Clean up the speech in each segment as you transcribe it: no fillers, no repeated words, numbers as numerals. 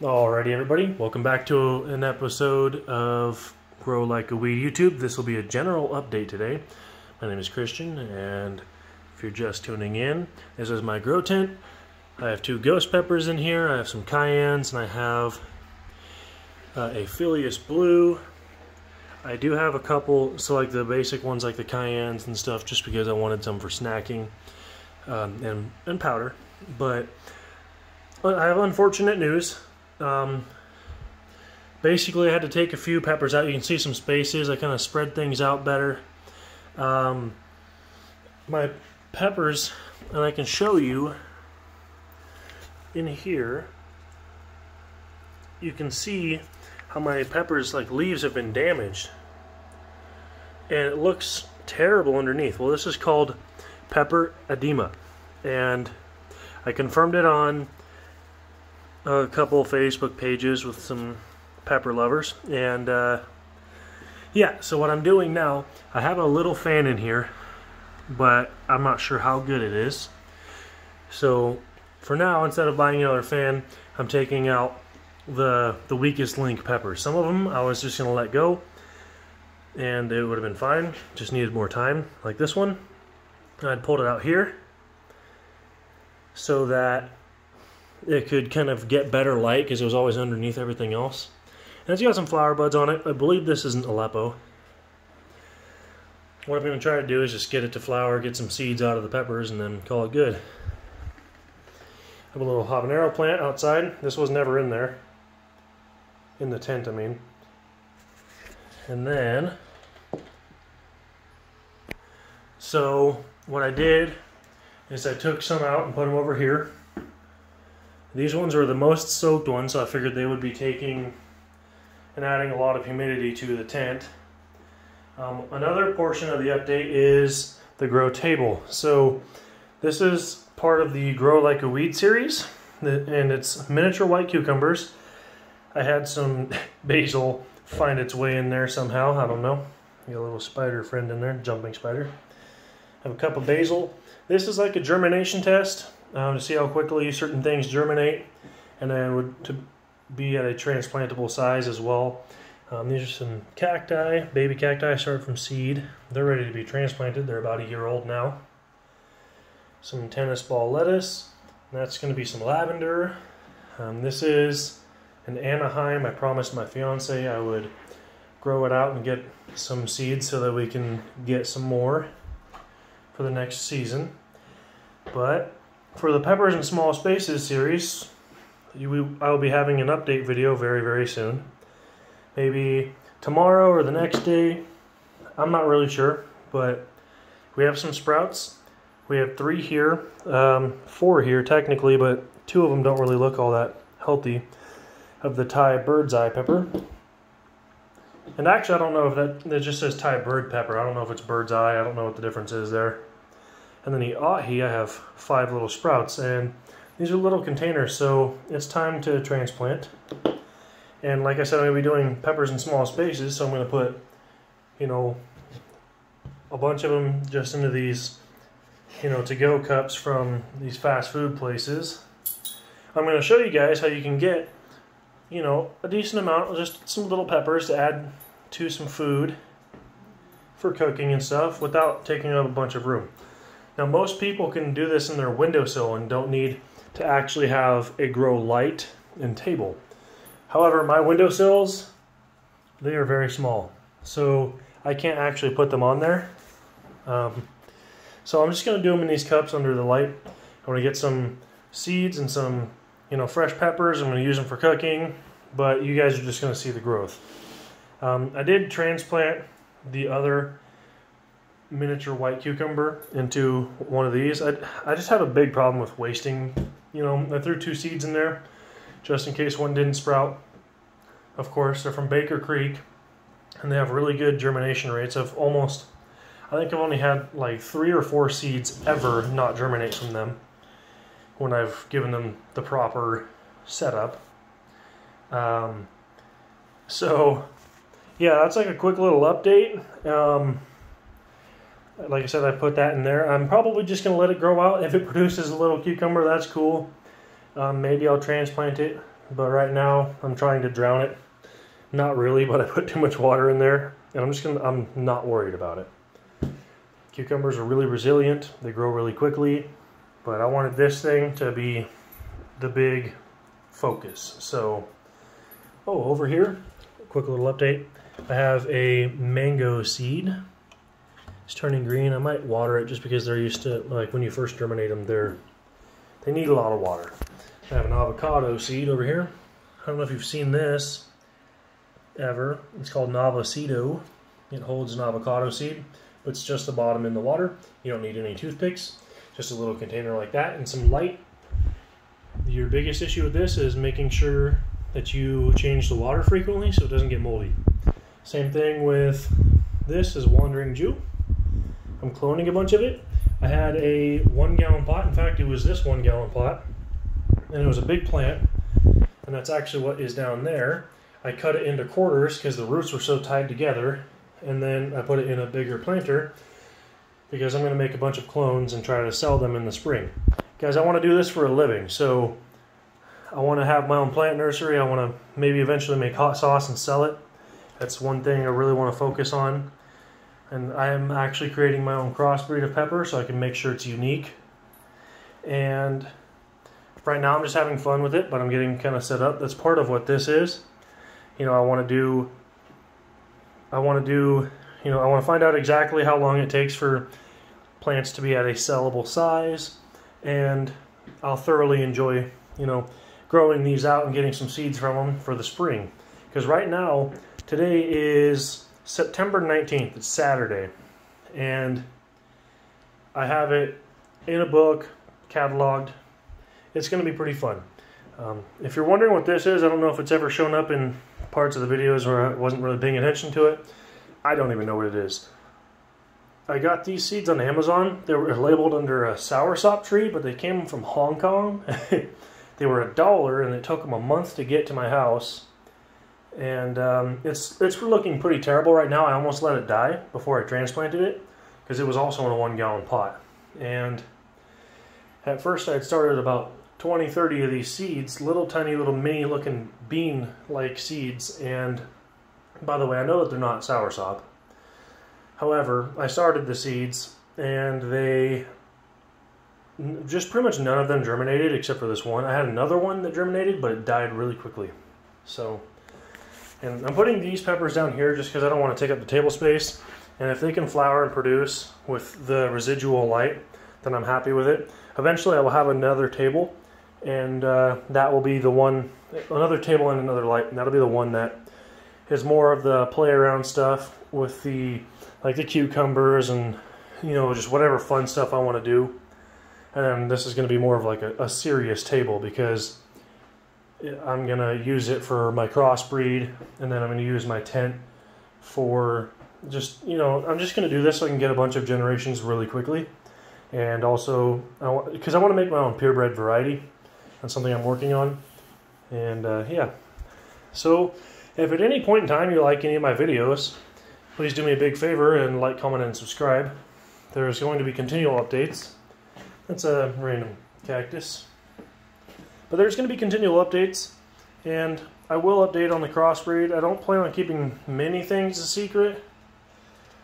Alrighty, everybody, welcome back to an episode of Grow Like a Weed YouTube. This will be a general update today. My name is Christian, and if you're just tuning in, this is my grow tent. I have two ghost peppers in here, I have some cayennes, and I have a Phileas Blue. I do have a couple, so like the basic ones like the cayennes and stuff, just because I wanted some for snacking and powder. But I have unfortunate news. Basically I had to take a few peppers out. You can see some spaces. I kind of spread things out better. My peppers, and I can show you in here, you can see how my peppers, like leaves, have been damaged. And it looks terrible underneath. Well, this is called pepper edema. And I confirmed it on a couple Facebook pages with some pepper lovers, and yeah, so what I'm doing now, I have a little fan in here, but I'm not sure how good it is. So for now, instead of buying another fan, I'm taking out the weakest link peppers. Some of them I was just gonna let go and it would have been fine, just needed more time. Like this one, I'd pulled it out here so that it could kind of get better light because it was always underneath everything else. And it's got some flower buds on it. I believe this isn't Aleppo. What I'm going to try to do is just get it to flower, get some seeds out of the peppers, and then call it good. I have a little habanero plant outside. This was never in there. In the tent, I mean. And then, so what I did is I took some out and put them over here. These ones were the most soaked ones, so I figured they would be taking and adding a lot of humidity to the tent. Another portion of the update is the grow table. So this is part of the Grow Like a Weed series, and it's miniature white cucumbers. I had some basil find its way in there somehow, I don't know. Got a little spider friend in there, jumping spider. I have a cup of basil. This is like a germination test. To see how quickly certain things germinate, and then to be at a transplantable size as well. These are some cacti, baby cacti. I started from seed. They're ready to be transplanted. They're about a year old now. Some tennis ball lettuce. That's going to be some lavender. This is an Anaheim. I promised my fiance I would grow it out and get some seeds so that we can get some more for the next season. But for the Peppers in Small Spaces series, I will be having an update video very, very soon. Maybe tomorrow or the next day. I'm not really sure, but we have some sprouts. We have 3 here, 4 here technically, but 2 of them don't really look all that healthy, of the Thai bird's eye pepper. And actually, I don't know if that just says Thai bird pepper. I don't know if it's bird's eye. I don't know what the difference is there. And then the ahi, I have 5 little sprouts, and these are little containers, so it's time to transplant. And like I said, I'm going to be doing peppers in small spaces, so I'm going to put, you know, a bunch of them just into these, you know, to-go cups from these fast food places. I'm going to show you guys how you can get, you know, a decent amount, just some little peppers to add to some food for cooking and stuff without taking up a bunch of room. Now, most people can do this in their windowsill and don't need to actually have a grow light and table. However, my windowsills, they are very small, so I can't actually put them on there. So I'm just going to do them in these cups under the light. I'm going to get some seeds and some, you know, fresh peppers. I'm going to use them for cooking, but you guys are just going to see the growth. I did transplant the other miniature white cucumber into one of these. I just have a big problem with wasting, you know. I threw 2 seeds in there just in case one didn't sprout. Of course, they're from Baker Creek and they have really good germination rates. I think I've only had like 3 or 4 seeds ever not germinate from them when I've given them the proper setup. So yeah, that's like a quick little update. Like I said, I put that in there. I'm probably just going to let it grow out. If it produces a little cucumber, that's cool. Maybe I'll transplant it. but right now I'm trying to drown it. Not really, but I put too much water in there, and I'm not worried about it. Cucumbers are really resilient, they grow really quickly, but I wanted this thing to be the big focus. So, over here, quick little update. I have a mango seed. It's turning green. I might water it just because they're used to, like when you first germinate them, they need a lot of water. I have an avocado seed over here. I don't know if you've seen this ever. It's called Navocito. It holds an avocado seed, but it's just the bottom in the water. You don't need any toothpicks, just a little container like that and some light. Your biggest issue with this is making sure that you change the water frequently so it doesn't get moldy. Same thing with this is Wandering Jew. I'm cloning a bunch of it. I had a 1 gallon pot. In fact, it was this 1 gallon pot, and it was a big plant, and that's actually what is down there. I cut it into quarters because the roots were so tied together, and then I put it in a bigger planter because I'm going to make a bunch of clones and try to sell them in the spring. Guys, I want to do this for a living, so I want to have my own plant nursery. I want to maybe eventually make hot sauce and sell it. That's one thing I really want to focus on. And I am actually creating my own crossbreed of pepper so I can make sure it's unique. And right now I'm just having fun with it, but I'm getting kind of set up. That's part of what this is. You know, I want to find out exactly how long it takes for plants to be at a sellable size, and I'll thoroughly enjoy, growing these out and getting some seeds from them for the spring. Because right now, today is September 19th, it's Saturday, and I have it in a book, cataloged. It's going to be pretty fun. If you're wondering what this is, I don't know if it's ever shown up in parts of the videos where I wasn't really paying attention to it. I don't even know what it is. I got these seeds on Amazon. They were labeled under a soursop tree, but they came from Hong Kong. They were $1, and it took them a month to get to my house. And it's looking pretty terrible right now. I almost let it die before I transplanted it because it was also in a 1 gallon pot. And at first I had started about 20, 30 of these seeds, little tiny little mini looking bean-like seeds. And by the way, I know that they're not soursop. However, I started the seeds and they just pretty much none of them germinated except for this one. I had another one that germinated, but it died really quickly. So, and I'm putting these peppers down here just because I don't want to take up the table space. And if they can flower and produce with the residual light, then I'm happy with it. Eventually I will have another table, and that will be the one, another table and another light, and that'll be the one that is more of the play around stuff with the, like the cucumbers and, just whatever fun stuff I want to do. And then this is going to be more of like a serious table because I'm going to use it for my crossbreed, and then I'm going to use my tent for just, I'm just going to do this so I can get a bunch of generations really quickly. And also, because I want to make my own purebred variety. That's something I'm working on. And yeah. So, if at any point in time you like any of my videos, please do me a big favor and like, comment, and subscribe. There's going to be continual updates. That's a random cactus. But there's going to be continual updates, and I will update on the crossbreed. I don't plan on keeping many things a secret.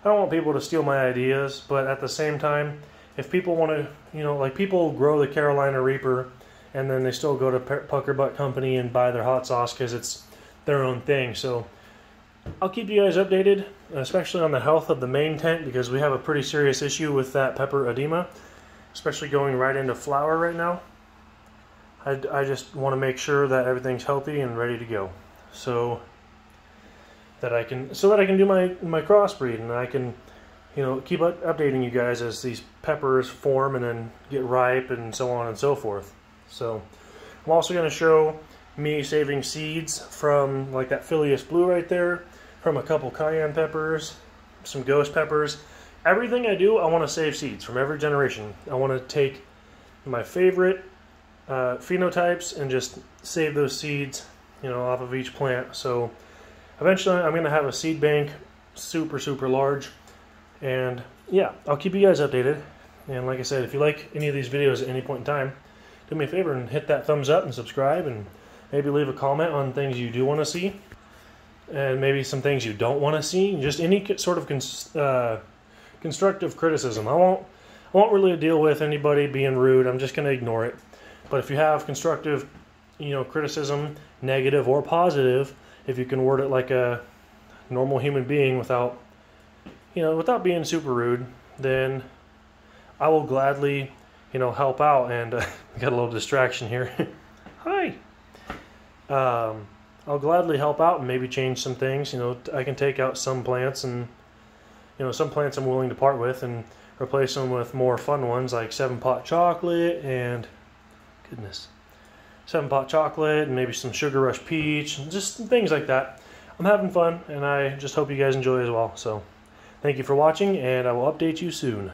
I don't want people to steal my ideas, but at the same time, if people want to, like people grow the Carolina Reaper, and then they still go to Pucker Butt Company and buy their hot sauce because it's their own thing. So I'll keep you guys updated, especially on the health of the main tent, because we have a pretty serious issue with that pepper edema, especially going right into flower right now. I just want to make sure that everything's healthy and ready to go, so that I can do my crossbreed, and I can keep updating you guys as these peppers form and then get ripe and so on and so forth. So I'm also going to show me saving seeds from like that Phileas Blue right there, from a couple cayenne peppers, some ghost peppers. Everything I do, I want to save seeds from every generation. I want to take my favorite phenotypes and just save those seeds, off of each plant. So eventually I'm going to have a seed bank super large, and yeah, I'll keep you guys updated. And like I said, if you like any of these videos at any point in time, do me a favor and hit that thumbs up and subscribe, and Maybe leave a comment on things you do want to see, and maybe some things you don't want to see. Just any sort of constructive criticism. I won't really deal with anybody being rude. I'm just going to ignore it. But if you have constructive, criticism, negative or positive, if you can word it like a normal human being without being super rude, then I will gladly, help out. And got a little distraction here. Hi. I'll gladly help out and maybe change some things. I can take out some plants, and some plants I'm willing to part with and replace them with more fun ones like 7-Pot chocolate and 7-Pot chocolate and maybe some Sugar Rush peach and just things like that. I'm having fun, and I just hope you guys enjoy as well. So thank you for watching, and I will update you soon.